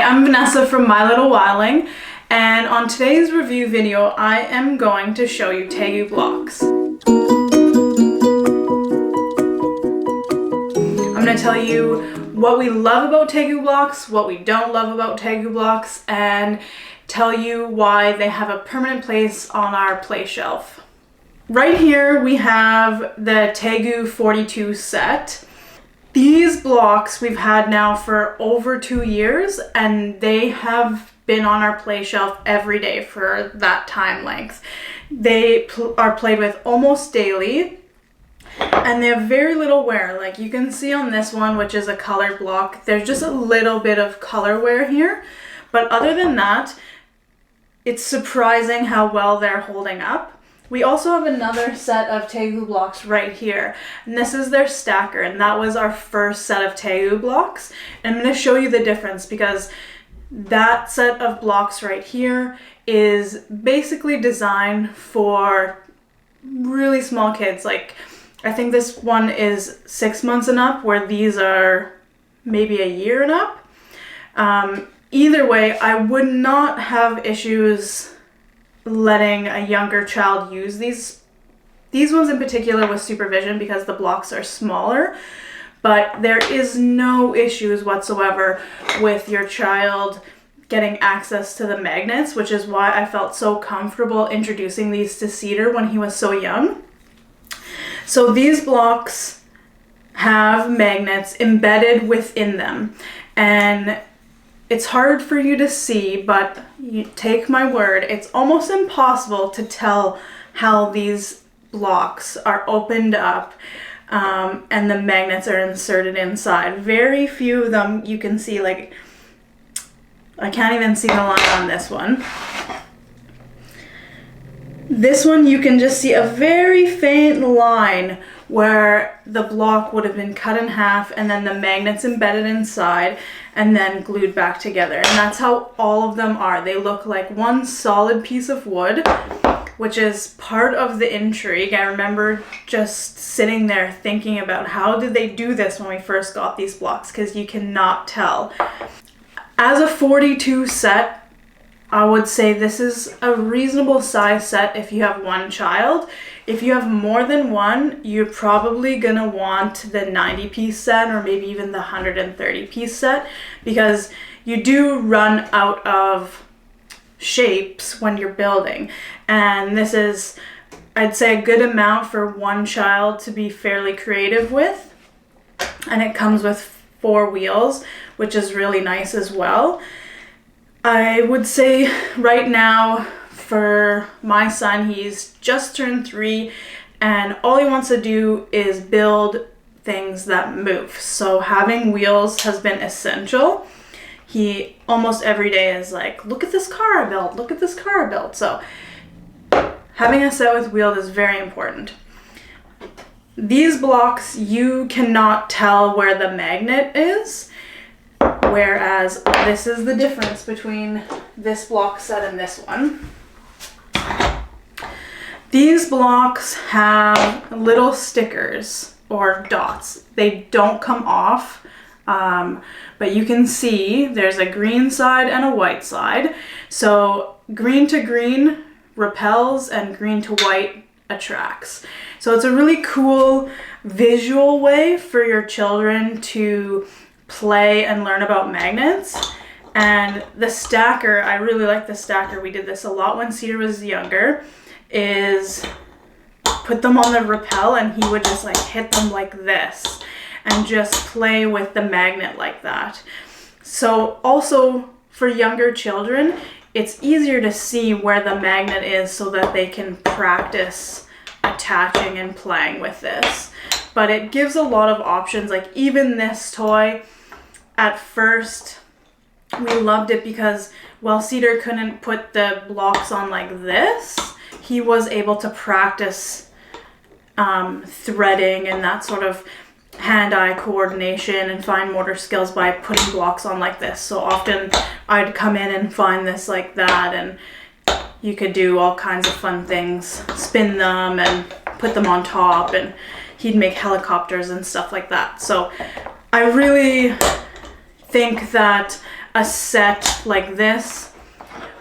I'm Vanessa from My Little Wildling, and on today's review video, I am going to show you Tegu Blocks. I'm going to tell you what we love about Tegu Blocks, what we don't love about Tegu Blocks, and tell you why they have a permanent place on our play shelf. Right here we have the Tegu 42 set. These blocks we've had now for over 2 years, and they have been on our play shelf every day for that time length. They are played with almost daily, and they have very little wear. Like you can see on this one, which is a colored block, there's just a little bit of color wear here, but other than that, it's surprising how well they're holding up. We also have another set of Tegu blocks right here, and this is their stacker, and that was our first set of Tegu blocks. And I'm going to show you the difference because that set of blocks right here is basically designed for really small kids. Like I think this one is 6 months and up, where these are maybe a year and up. Either way, I would not have issues letting a younger child use these ones in particular with supervision because the blocks are smaller, but there is no issues whatsoever with your child getting access to the magnets, which is why I felt so comfortable introducing these to Cedar when he was so young. So these blocks have magnets embedded within them, and it's hard for you to see, but you take my word, it's almost impossible to tell how these blocks are opened up and the magnets are inserted inside. Very few of them you can see, like I can't even see the line on this one. This one you can just see a very faint line where the block would have been cut in half and then the magnets embedded inside and then glued back together. And that's how all of them are. They look like one solid piece of wood, which is part of the intrigue. I remember just sitting there thinking about how did they do this when we first got these blocks, because you cannot tell. As a 42 set, I would say this is a reasonable size set if you have one child. If you have more than one, you're probably gonna want the 90-piece set or maybe even the 130-piece set, because you do run out of shapes when you're building. And this is, I'd say, a good amount for one child to be fairly creative with. And it comes with 4 wheels, which is really nice as well. I would say right now for my son, he's just turned 3 and all he wants to do is build things that move. So having wheels has been essential. He almost every day is like, look at this car I built, look at this car I built. So having a set with wheels is very important. These blocks, you cannot tell where the magnet is. Whereas this is the difference between this block set and this one. These blocks have little stickers or dots. They don't come off, but you can see there's a green side and a white side. So green to green repels and green to white attracts. So it's a really cool visual way for your children to play and learn about magnets. And the stacker, I really like the stacker. We did this a lot when Cedar was younger, is put them on the rappel and he would just like hit them like this and just play with the magnet like that. So also for younger children, it's easier to see where the magnet is so that they can practice attaching and playing with this. But it gives a lot of options. Like even this toy, at first, we loved it because while Cedar couldn't put the blocks on like this, he was able to practice threading and that sort of hand-eye coordination and fine motor skills by putting blocks on like this. So often I'd come in and find this like that, and you could do all kinds of fun things, spin them and put them on top, and he'd make helicopters and stuff like that. So I really think that a set like this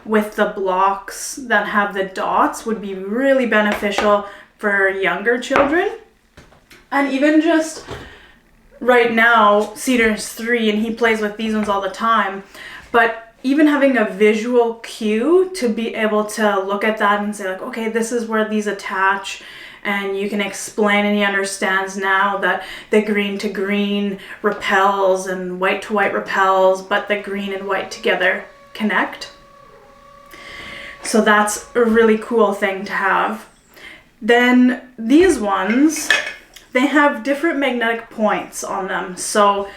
with the blocks that have the dots would be really beneficial for younger children. And even just right now, Cedar's 3 and he plays with these ones all the time, but even having a visual cue to be able to look at that and say like, okay, this is where these attach, and you can explain and he understands now that the green to green repels and white to white repels, but the green and white together connect. So that's a really cool thing to have. Then these ones, they have different magnetic points on them. So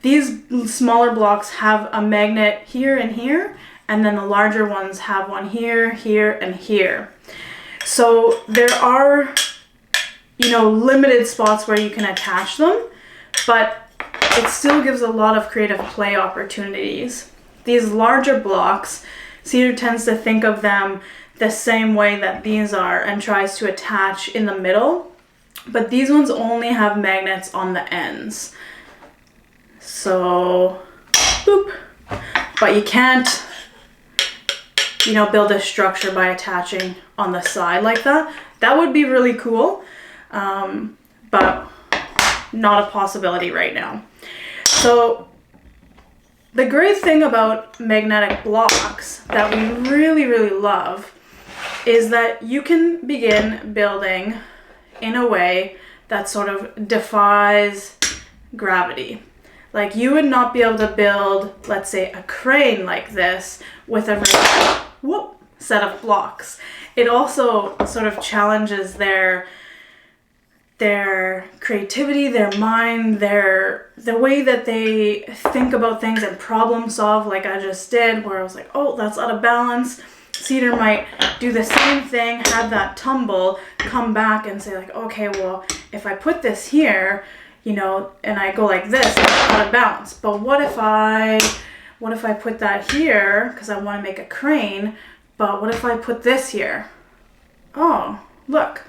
these smaller blocks have a magnet here and here, and then the larger ones have one here, here, and here. So there are, you know, limited spots where you can attach them, but it still gives a lot of creative play opportunities. These larger blocks, Cedar tends to think of them the same way that these are and tries to attach in the middle, but these ones only have magnets on the ends. So, boop. But you can't, you know, build a structure by attaching on the side like that. That would be really cool, but not a possibility right now. So the great thing about magnetic blocks that we really, really love is that you can begin building in a way that sort of defies gravity. Like you would not be able to build, let's say, a crane like this with a set of blocks. It also sort of challenges their creativity, their mind, the way that they think about things and problem solve, like I just did, where I was like, oh, that's out of balance. Cedar might do the same thing, have that tumble, come back and say like, okay, well, if I put this here, you know, and I go like this, it's out of balance. But what if I put that here, because I want to make a crane, but what if I put this here? Oh, look.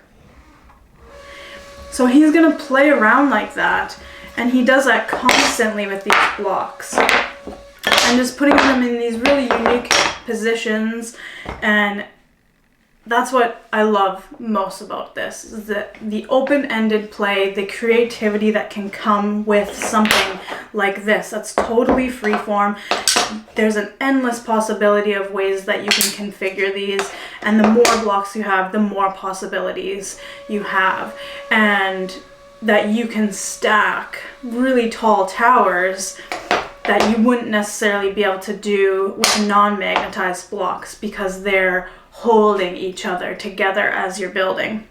So he's going to play around like that, and he does that constantly with these blocks. And just putting them in these really unique positions, and that's what I love most about this, is the open-ended play, the creativity that can come with something like this. That's totally freeform. There's an endless possibility of ways that you can configure these, and the more blocks you have, the more possibilities you have, and that you can stack really tall towers that you wouldn't necessarily be able to do with non-magnetized blocks because they're holding each other together as you're building.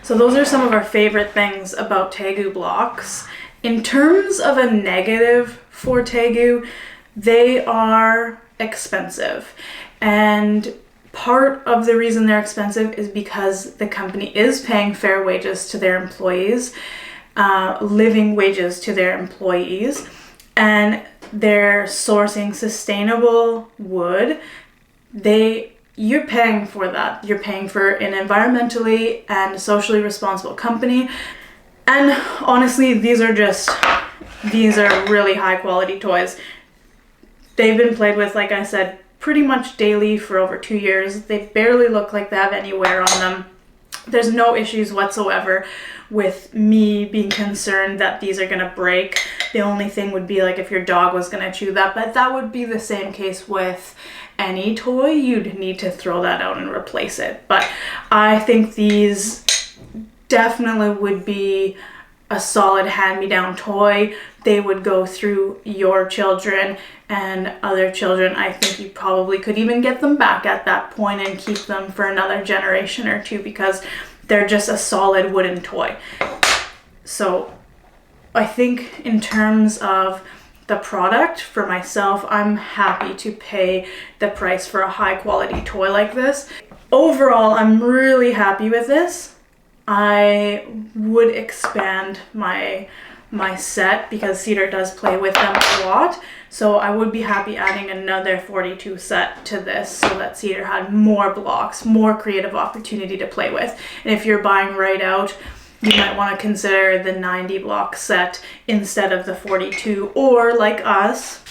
So those are some of our favorite things about Tegu blocks. In terms of a negative for Tegu, they are expensive. And part of the reason they're expensive is because the company is paying fair wages to their employees, living wages to their employees, and they're sourcing sustainable wood. You're paying for that. You're paying for an environmentally and socially responsible company. And honestly, these are really high quality toys. They've been played with, like I said, pretty much daily for over 2 years. They barely look like they have any wear on them. There's no issues whatsoever with me being concerned that these are gonna break. The only thing would be like if your dog was gonna chew that, but that would be the same case with any toy. You'd need to throw that out and replace it. But I think these definitely would be a solid hand-me-down toy. They would go through your children and other children. I think you probably could even get them back at that point and keep them for another generation or two because they're just a solid wooden toy. So I think in terms of the product, for myself, I'm happy to pay the price for a high quality toy like this. Overall, I'm really happy with this. I would expand my set because Cedar does play with them a lot. So I would be happy adding another 42 set to this so that Cedar had more blocks, more creative opportunity to play with. And if you're buying right out, you might want to consider the 90 block set instead of the 42, or like us,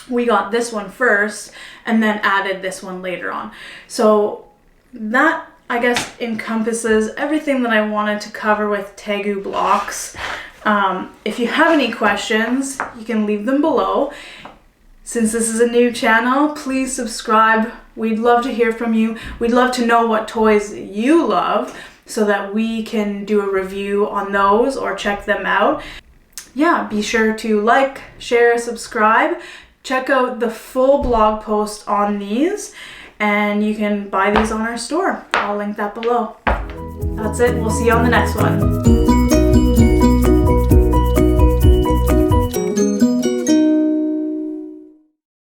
we got this one first and then added this one later on. So that, I guess, encompasses everything that I wanted to cover with Tegu Blocks. If you have any questions, you can leave them below. Since this is a new channel, please subscribe. We'd love to hear from you. We'd love to know what toys you love so that we can do a review on those or check them out. Yeah, be sure to like, share, subscribe. Check out the full blog post on these, and you can buy these on our store. I'll link that below. That's it. We'll see you on the next one.